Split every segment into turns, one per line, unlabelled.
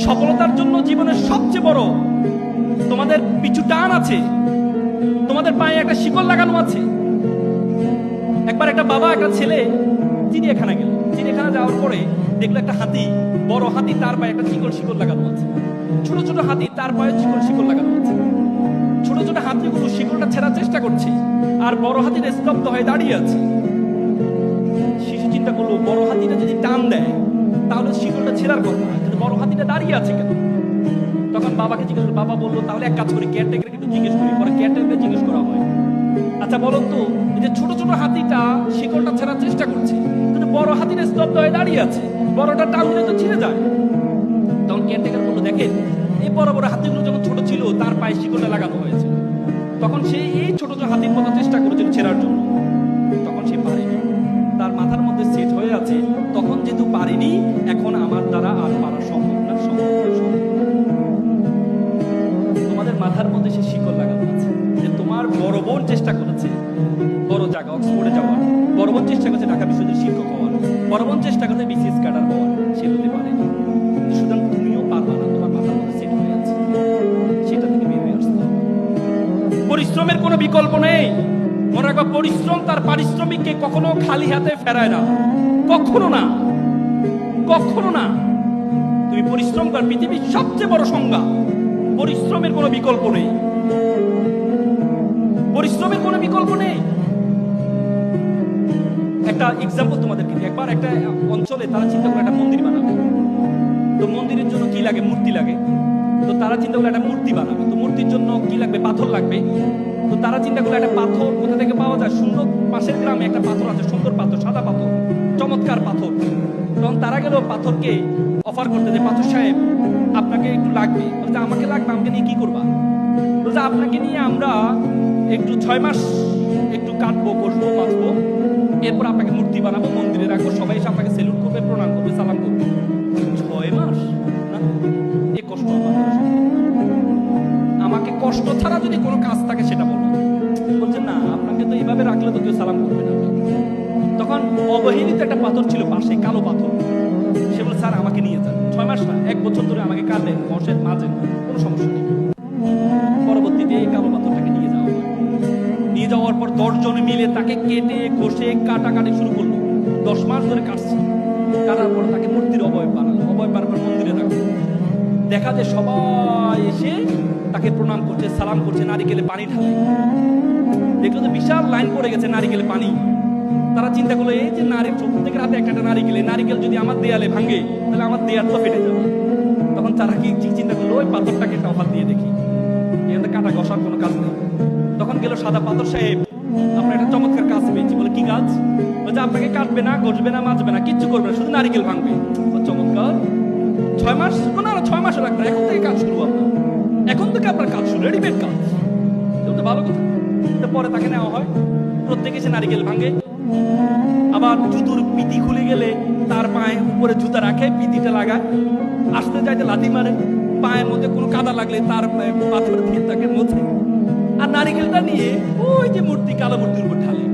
সফলতার জন্য জীবনের সবচেয়ে বড় তোমাদের পিছু টান আছে, তোমাদের পায়ে একটা শিকল লাগানো আছে। একবার একটা বাবা একটা ছেলে চিড়িয়াখানা গেল। চিড়িয়াখানা যাওয়ার পরে দেখলো একটা হাতি, বড় হাতি, তার পায়ে একটা শিকল লাগানো আছে। ছোট ছোট হাতি, তার পায়ে শিকল লাগানো আছে। ছোট ছোট হাতিগুলো শিকলটা ছেড়ার চেষ্টা করছে, আর বড় হাতিটা স্তব্ধ হয়ে দাঁড়িয়ে আছে। শিশু চিন্তা করলো, বড় হাতিটা যদি টান দেয় তাহলে শিকলটা ছেড়ার কথা, কিন্তু বড় হাতিটা দাঁড়িয়ে আছে কেন? তখন বাবাকে জিজ্ঞেস করলো। বাবা বললো, তাহলে এক কাজ করি, কেয়ারটেকারকে একটু জিজ্ঞেস করি। পরে কেয়ারটেকারকে জিজ্ঞেস করা হয়, আচ্ছা বলুন তো, এই যে ছোট ছোট হাতিটা শিকলটা ছেড়ার চেষ্টা করছে, কিন্তু বড় হাতিটা স্তব্ধ হয়ে দাঁড়িয়ে আছে, বড়টা টান দিলে তো ছিঁড়ে যায়। তখন কেয়ারটেকার বললো, দেখেন, এই বড় বড় হাতিগুলো যখন ছোট ছিল তার পায়ে শিকলটা লাগানো হয়েছিল, তখন সে এই ছোট ছোট হাতির মতো চেষ্টা করেছিল ছেড়ার জন্য, তখন সে পারেনি। তার মাথার মধ্যে সেট হয়ে আছে, তখন যেহেতু পারিনি, এখন আমার দ্বারা আর পারা সম্ভব না, সম্ভব না, সম্ভব না। তোমাদের মাথার মধ্যে সে শিকল লাগানো আছে যে তোমার বড় বোন চেষ্টা করেছে বড় জায়গা অক্সফোর্ডে যাওয়ার, বড় বোন চেষ্টা করেছে ঢাকা বিশ্ববিদ্যালয়ের শিক্ষক হওয়ার, বড় বোন চেষ্টা করেছে বিসিএস ক্যাডার হওয়ার, সে হতে পারেনি। সুতরাং তুমিও পারবা না, তোমার মাথার মধ্যে সেট হয়ে আছে, সেটা থেকে বের হয়ে আসতে হবে। পরিশ্রমের কোনো বিকল্প নেই। মনে রাখবা, পরিশ্রম তার পারিশ্রমিককে কখনো খালি হাতে ফেরায় না, কখনো না, কখনো না। তুমি পরিশ্রম কর, পৃথিবীর সবচেয়ে বড় সংজ্ঞা। পরিশ্রমের কোনো বিকল্প নেই, পরিশ্রমের কোনো বিকল্প নেই। একটা এক্সাম্পল তোমাদেরকে দিই। একবার একটা অঞ্চলে তারা চিন্তা করে একটা মন্দির বানাবে। তো মন্দিরের জন্য কি লাগে? মূর্তি লাগে। তো তারা চিন্তা করলো একটা মূর্তি বানাবে। তো মূর্তির জন্য কি লাগবে? পাথর লাগবে। তো তারা চিন্তা করলো একটা পাথর কোথা থেকে পাওয়া যায়? সুন্দর পাশের গ্রামে একটা পাথর আছে, সুন্দর পাথর, সাদা পাথর, চমৎকার পাথর। তখন তারা গেল পাথরকে অফার করতে, যে পাথর সাহেব আপনাকে একটু লাগবে। বলছে, আমাকে লাগবে, আমাকে নিয়ে কি করবা? বলছে, আপনাকে নিয়ে আমরা একটু 6 মাস একটু কাটবো, কষবো, বাঁচবো, এরপর আপনাকে মূর্তি বানাবো, মন্দিরে রাখবো, সবাই এসে আপনাকে সেলুট করবে, প্রণাম করবে, সালাম করবে। 6 মাস না, এ কষ্ট আমাকে কষ্ট ছাড়া যদি কোনো কাজ থাকে সেটা বলো। বলছে, না, আপনাকে তো এইভাবে রাখলে তো কেউ সালাম করবে না। তখন অবহেলিত একটা পাথর ছিল পাশে, কালো পাথর। সে বলে, স্যার আমাকে নিয়ে যান, 6 মাস না, 1 বছর ধরে আমাকে কাটেন, বসেন, মাজেন, কোনো সমস্যা নেই। পরবর্তীতে এই কালো পাথরটাকে নিয়ে যাওয়া হয়। নিয়ে যাওয়ার পর 10 জন মিলে তাকে কেটে ঘষে কাটাকাটি শুরু করলো। 10 মাস ধরে কাটছে। কাটার পর তাকে মূর্তির অবয়ব বানালো। অবয়ব বানার পর মন্দিরে রাখলো। দেখা যায় সবাই এসে তাকে প্রণাম করছে, সালাম করছে, নারিকেলে পানি ঢালে। দেখলো তো বিশাল লাইন পড়ে গেছে নারিকেলে পানি। তারা চিন্তা করলো, এই যে প্রত্যেকের হাতে একটা নারিকেল যদি আমার দেয়ালে ভাঙে তাহলে আমার দেয়াল তো ফেটে যাবে। তখন তারা কি চিন্তা করলো, ওই পাথরটাকে একটা অফার দিয়ে দেখি, এখানে কাটা ঘষার কোনো কাজ নেই। তখন গেল সাদা পাথর সাহেব, আপনার একটা চমৎকার কাজ পেয়েছি। বলে, কি কাজ? বলছে, আপনাকে কাটবে না, ঘষবে না, মাজবে না, কিচ্ছু করবে না, শুধু নারিকেল ভাঙবে। চমৎকার। 6 মাস না, 6 মাসও লাগবে, এখন থেকে কাজ শুরু। আপনার এখন থেকে আপনার কাজ শুরু, রেডিমেড কাজ। ভালো কথা। পরে তাকে নেওয়া হয়, প্রত্যেকে সে নারিকেল ভাঙে। আবার জুতোর পিতি খুলে গেলে তার পায়ে উপরে জুতা রাখে, পিতিটা লাগায়, আসতে যাইতে লাথি মারে, পায়ের মধ্যে কোনো কাদা লাগলে তার পাথর দিয়ে তাকে মোছে, আর নারিকেলটা নিয়ে ওই যে মূর্তি, কালো মূর্তির উপর ঢালে।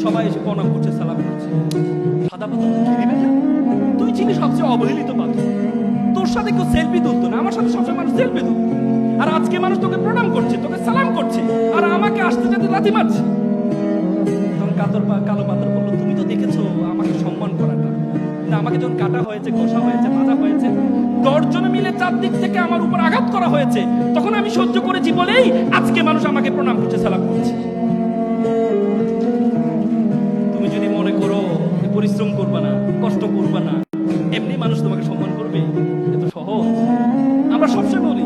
সবাই এসে প্রণাম করছে, সালাম করছে। সাদা পাথর ঘিরিবে না, তুই চিনি সবচেয়ে অবহেলিত পাথর, তোর সাথে কেউ সেলফি তুলতো না, আমার সাথে সবসময় মানুষ সেলফি তুলত, আর আজকে মানুষ তোকে প্রণাম করছে, তোকে সালাম করছে, আর আমাকে আসতে যেতে লাথি মারছে। তখন কালো পাথর বললো, তুমি তো দেখেছো আমাকে সম্মান করাটা, না আমাকে যখন কাটা হয়েছে, ঘষা হয়েছে, মাজা হয়েছে, 10 জন মিলে 4 দিক থেকে আমার উপর আঘাত করা হয়েছে, তখন আমি সহ্য করেছি বলেই আজকে মানুষ আমাকে প্রণাম করছে, সালাম করছে। তুমি যদি মনে করো পরিশ্রম করবা না, কষ্ট করবা না, এমনি মানুষ তোমাকে সম্মান করবে, এত সহজ? আমরা সবসময় বলি,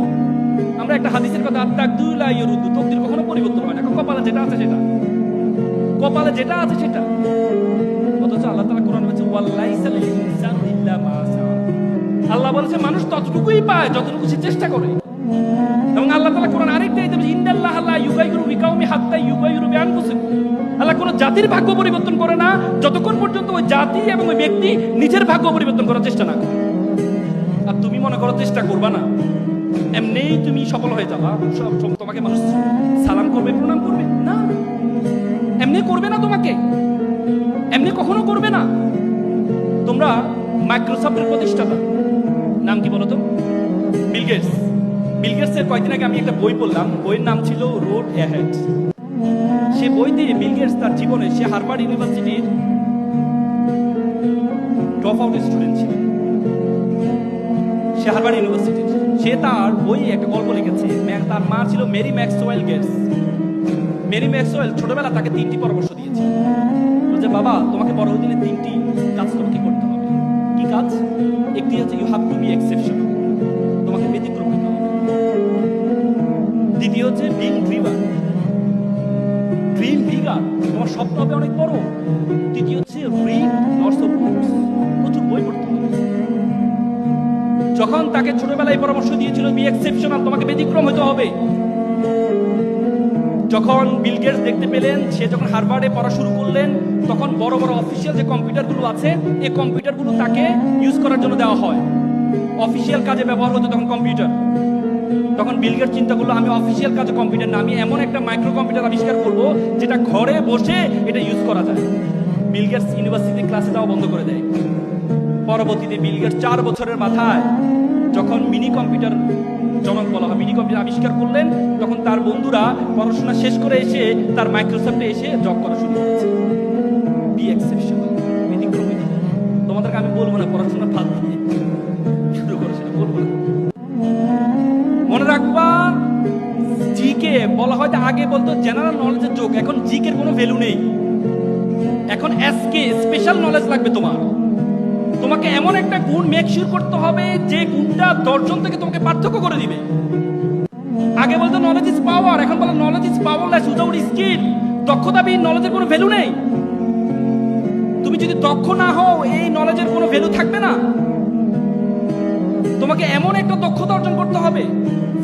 আমরা একটা হাদিসের কথা, তকদির কখনো পরিবর্তন হয় না, কপালে যেটা আছে সেটা, কপালে যেটা আছে সেটা। অথচ আল্লাহ তাআলা কোরআনে বলেছে, ওয়ালাইসা লিল ইনসানি ইল্লা মা সাআ। আল্লাহ বলেছে মানুষ ততটুকুই পায় যতটুকু সে চেষ্টা করে। এবং আল্লাহ তাআলা কোরআন আরেকটা আয়াতে বলেছে, ইন্নাল্লাহা লা ইউগাইয়িরু বিকাউমি হাত্তা ইউগাইয়িরু বিআনফুসিহিম। আল্লাহ কোন জাতির ভাগ্য পরিবর্তন করে না যতক্ষণ পর্যন্ত ওই জাতি এবং ওই ব্যক্তি নিজের ভাগ্য পরিবর্তন করার চেষ্টা না করে। আর তুমি মনে করো চেষ্টা করবা না, এমনিই তুমি সফল হয়ে যাবা, তোমাকে মানুষ সালাম করবে, প্রণাম করবে না, এমনি করবে না, তোমাকে এমনি কখনো করবে না। তোমরা মাইক্রোসফটের প্রতিষ্ঠাতা, নাম কি বলতো? বিল গেটসের কয়েকদিন আগে আমি একটা বই পড়লাম, বইয়ের নাম ছিল রোড অ্যাহেড। সে বইতে বিল গেটস তার জীবনে, সে হার্ভার্ড ইউনিভার্সিটির ড্রপ আউট স্টুডেন্ট ছিলেন, সে হার্ভার্ড ইউনিভার্সিটির। সে তার বইয়ে একটা গল্প লিখেছে। তার মা ছিল Mary Maxwell Gates. Mary Maxwell ছোটবেলা তাকে 3টি পরামর্শ দিয়েছে, বলছে বাবা তোমাকে বড় হতে 3টি কাজ তোমাকে করতে হবে। কি কাজ? একটি হচ্ছে you have to be exceptional, তোমাকে ব্যতিক্রম হতে হবে। দ্বিতীয় হচ্ছে বিং ড্রিভার, ড্রিম বিগার, তোমার স্বপ্ন হবে অনেক বড়। তৃতীয় হচ্ছে রিড লটস অফ বুকস, প্রচুর বই পড়তে হবে। যখন তাকে ছোটবেলায় পরামর্শ দিয়েছিল বি এক্সেপশনাল, তোমাকে ব্যতিক্রম হতে হবে, যখন বিল গেটস দেখতে পেলেন, সে যখন হার্ভার্ডে পড়া শুরু করলেন, তখন বড় বড় অফিসিয়াল যে কম্পিউটারগুলো আছে, এই কম্পিউটারগুলো তাকে ইউজ করার জন্য দেওয়া হয়। অফিসিয়াল কাজে ব্যবহার হতো তখন কম্পিউটার। তখন বিল গেটস চিন্তা করলো, আমি অফিসিয়াল কাজে কম্পিউটার না, আমি এমন একটা মাইক্রো কম্পিউটার আবিষ্কার করব যেটা ঘরে বসে এটা ইউজ করা যায়। বিল গেটস ইউনিভার্সিটি ক্লাসে যাওয়া বন্ধ করে দেয়। পরবর্তীতে বিল গেটস 4 বছরের মাথায় যখন মিনি কম্পিউটার, জনক বলা হয়, মিনি কম্পিউটার আবিষ্কার করলেন, তখন তার বন্ধুরা পড়াশোনা শেষ করে এসে তার মাইক্রোসফটে এসে জব করা শুরু করেছে। বি এক্সেপশনাল, ব্যতিক্রমী। তোমাদেরকে আমি বলবো না পড়াশোনা বাদ দিয়ে শুরু করো, সেটা বলবো না। মনে রাখবা, জিকে বলা হয় আগে বলতো জেনারেল নলেজের যোগ, এখন জিকের কোনো ভ্যালু নেই। এখন এসকে, স্পেশাল নলেজ লাগবে তোমার। তোমাকে এমন একটা গুণ মেক শিওর করতে হবে যে গুণটা 10 জন থেকে তোমাকে পার্থক্য করে দিবে। আগে বলতো নলেজ ইজ পাওয়ার, এখন বলে knowledge is powerless without skill. দক্ষতাবিহীন নলেজের কোনো ভ্যালু নেই। তুমি যদি দক্ষ না হও, এই নলেজের কোনো ভ্যালু থাকবে না। তোমাকে এমন একটা দক্ষতা অর্জন করতে হবে।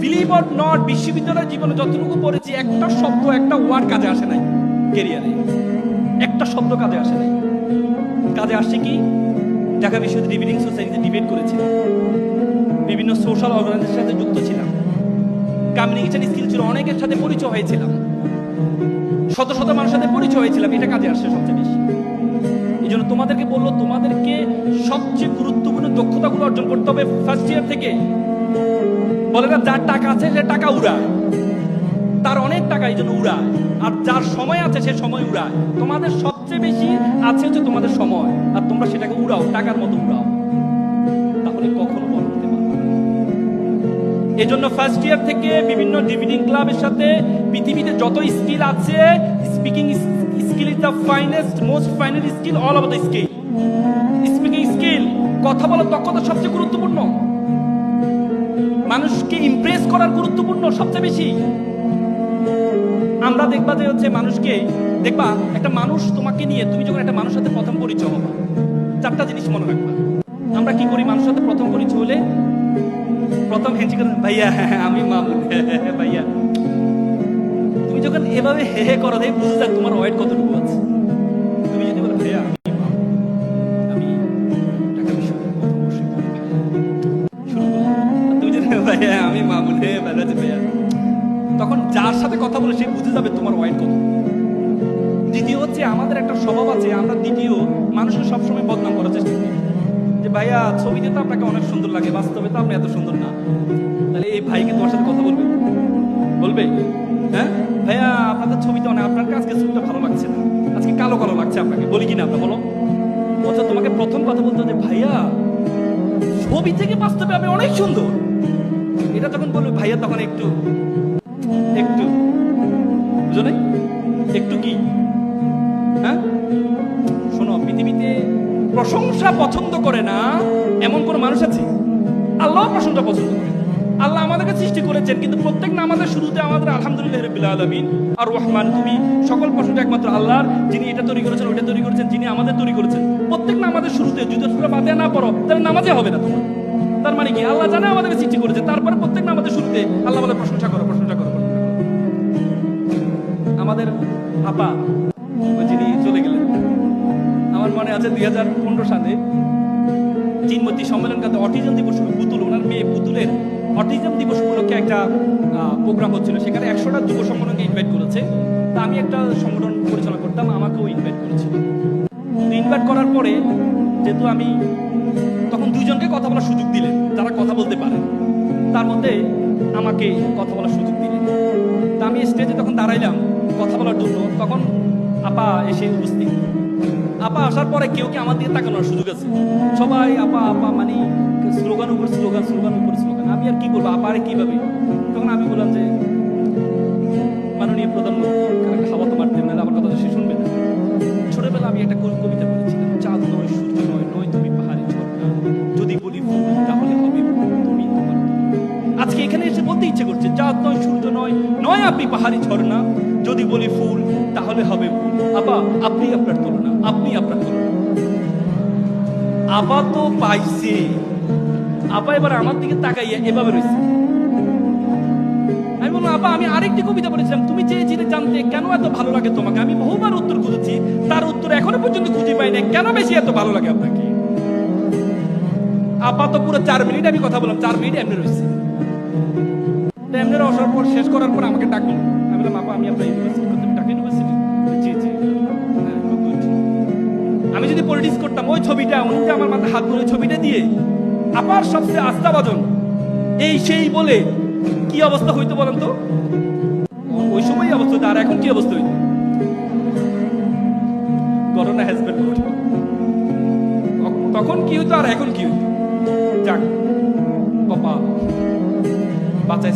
বিলিভ অর নট, বিশ্ববিদ্যালয়ের জীবনে যতটুকু পড়েছি, একটা শব্দ, একটা ওয়ার্ড কাজে আসে নাই। ক্যারিয়ারে একটা শব্দ কাজে আসে নাই। কাজে আসছে কি? ঢাকা বিশ্ববিদ্যালয় ডিবেটিং সোসাইটিতে ডিবেট করেছিলাম, বিভিন্ন সোশ্যাল অর্গানাইজেশনের সাথে যুক্ত ছিলাম, কমিউনিকেশন স্কিল ছিল, অনেকের সাথে পরিচয় হয়েছিলাম, শত শত মানুষের সাথে পরিচয় হয়েছিলাম। এটা কাজে আসছে সবচেয়ে বেশি। এই জন্য তোমাদেরকে বললো, তোমাদেরকে সবচেয়ে গুরুত্বপূর্ণ দক্ষতাগুলো অর্জন করতে হবে ফার্স্ট ইয়ার থেকে। বলে না, যার টাকা আছে সে টাকা উড়ায়, তার অনেক টাকা এই জন্য উড়ায়, আর যার সময় আছে সে সময় উড়ায়। তোমাদের সবচেয়ে বেশি আছে হচ্ছে তোমাদের সময়, আর তোমরা সেটাকে উড়াও, টাকার মতো উড়াও, তাহলে কখনো বড় হতে পারবে না। এই জন্য ফার্স্ট ইয়ার থেকে বিভিন্ন ডিবেটিং ক্লাবের সাথে পৃথিবীতে যত স্কিল আছে, speaking skill is the finest, most finest skill all over the skill. Speaking skill, কথা বলার দক্ষতা সবচেয়ে গুরুত্বপূর্ণ। মানুষকে ইমপ্রেস করার গুরুত্বপূর্ণ সবচেয়ে বেশি। আমরা দেখবা যে হচ্ছে মানুষকে দেখবা, একটা মানুষ তোমাকে নিয়ে, তুমি যখন একটা মানুষের সাথে প্রথম পরিচয় হবা, 4টা জিনিস মনে রাখবা। আমরা কি করি মানুষের সাথে প্রথম পরিচয় হলে? প্রথম হ্যান্ডশেক করেন, ভাইয়া আমি মামুন, ভাইয়া। তুমি যখন এভাবে হে হে করো, দেখে বুঝে যাক তোমার ওয়েট কতটুকু আছে। তুমি যদি বলো ভাইয়া আমি ঢাকা বিশ্ববিদ্যালয়ের প্রথম বর্ষে পড়ি, শুরু করো। তুমি যদি ভাইয়া আমি মামুন, হে ভালো আছে ভাইয়া, তখন যার সাথে কথা বলে সে বুঝে যাবে তোমার ওয়েট কত। দ্বিতীয় হচ্ছে, আমাদের একটা স্বভাব আছে, আমরা দ্বিতীয় মানুষকে সবসময় বদনাম করার চেষ্টা করি, যে ভাইয়া ছবিতে তো আপনাকে অনেক সুন্দর লাগে, বাস্তবে তো আপনি এত সুন্দর না। তাহলে এই ভাইকে তোমার সাথে কথা বলবে? বলবে? হ্যাঁ ভাইয়া আপনাদের ছবিতে অনেক, আপনার আজকে ছবিটা ভালো লাগছে না, আজকে কালো কালো লাগছে আপনাকে, বলি কিনা আমরা? বলো। আচ্ছা, তোমাকে প্রথম কথা বলতে হবে ভাইয়া ছবি থেকে বাস্তবে আমি অনেক সুন্দর। এটা যখন বলবে ভাইয়া, তখন একটু একটু বুঝো নাই, একটু কি, হ্যাঁ শোনো, পৃথিবীতে প্রশংসা পছন্দ করে না এমন কোন মানুষ আছে? আল্লাহ প্রশংসা পছন্দ করে। আল্লাহ আমাদেরকে সৃষ্টি করেছেন, কিন্তু প্রত্যেক নামাজের শুরুতে আমাদের আলহামদুলিল্লাহ রাব্বিল আলামিন আর রহমান, তুমি সকল প্রশংসা একমাত্র আল্লাহর, যিনি এটা তৈরি করেছেন, ওইটা তৈরি করেছেন, যিনি আমাদের তৈরি করেছেন। প্রত্যেক নামাজের শুরুতে যদি সূরা ফাতিহা না পড়ো, তাহলে নামাজে হবে না তোমার। তার মানে কি? আল্লাহ জানে আমাদেরকে সৃষ্টি করেছে, তারপরে প্রত্যেক নামাজের শুরুতে আল্লাহ আমাদের প্রশংসা করো, প্রশংসা করো, প্রশংসা করো। আমাদের আপা যিনি চলে গেলেন, আমার মনে আছে 2015 সালে চীনমতি সম্মেলন কাতে অটিজম দিবস, পুতুল, ওনার মেয়ে পুতুলের অটিজম দিবস উপলক্ষে একটা প্রোগ্রাম হচ্ছিল। সেখানে 100টা যুব সংগঠনকে ইনভাইট করেছে। তা আমি একটা সংগঠন পরিচালনা করতাম, আমাকেও ইনভাইট করেছিল। ইনভাইট করার পরে যেহেতু আমি তখন 2 জনকে কথা বলার সুযোগ দিলেন যারা কথা বলতে পারেন, তার মধ্যে আমাকে কথা বলার সুযোগ দিলেন। তা আমি স্টেজে তখন দাঁড়াইলাম কথা বলার জন্য, তখন আপা এসে উপস্থিত। আপা আসার পরে কেউ কি আমার দিকে তাকানোর সুযোগ আছে? সবাই আপা আপা, মানে স্লোগান উপর স্লোগান, স্লোগান উপর স্লোগান। আমি আর কি করবো, আপা আরে কিভাবে? তখন আমি বললাম যে মাননীয় প্রধানমন্ত্রী, কারণ হাওয়া তো মারতে না, আমার কথা তো সে শুনবে না। ছোটবেলা আমি একটা কবিতা পড়েছিলাম, চাঁদ নয় সূর্য নয়, নয় তুমি পাহাড়ি ঝর্ণা, যদি বলি ফুল তাহলে হবে ফুল, তুমি তোমার তুলনা। আজকে এখানে এসে বলতে ইচ্ছে করছে, চাঁদ নয় সূর্য নয়, নয় আপনি পাহাড়ি ঝর্ণা, যদি বলি ফুল তাহলে হবে ফুল। আপা আপনি আপনার তুলনা, আপনি আপনার তুলনা। আপা তো পাইছে। আপা এবার আমার দিকে তাকাইয়া এভাবে রয়েছে। আমি বললাম, আপা আমি আরেকটি কবিতা পড়েছিলাম, তুমি যে জিনিস জানতে কেন এত ভালো লাগে তোমাকে, আমি বহুবার উত্তর খুঁজেছি, তার উত্তর এখনো পর্যন্ত খুঁজে পাই না, কেন বেশি এত ভালো লাগে আপনাকে? আপা তো পুরো 4 মিনিট আমি কথা বললাম, 4 মিনিট এমনি রয়েছে। এমনি রসার পর, শেষ করার পর আমাকে ডাকলো। আমি বললাম, আপা আমি আপনার ইউনিভার্সিটি করতে, ঢাকা ইউনিভার্সিটি? জি জি। হ্যাঁ, good. আমি যদি পলিটিক্স করতাম, ওই ছবিটা উনি যে আমার মাথায় হাত ধরে ছবিটা দিয়ে আপার সবচেয়ে আস্থাভাজন এই সেই বলে কি অবস্থা হইতো বলেন তো? ওই সময় অবস্থা হইতো, আর এখন কি অবস্থা হইতো? Corona has been good. তখন কি হইতো আর এখন কি হইতো? যাক, কপাল বাঁচাই।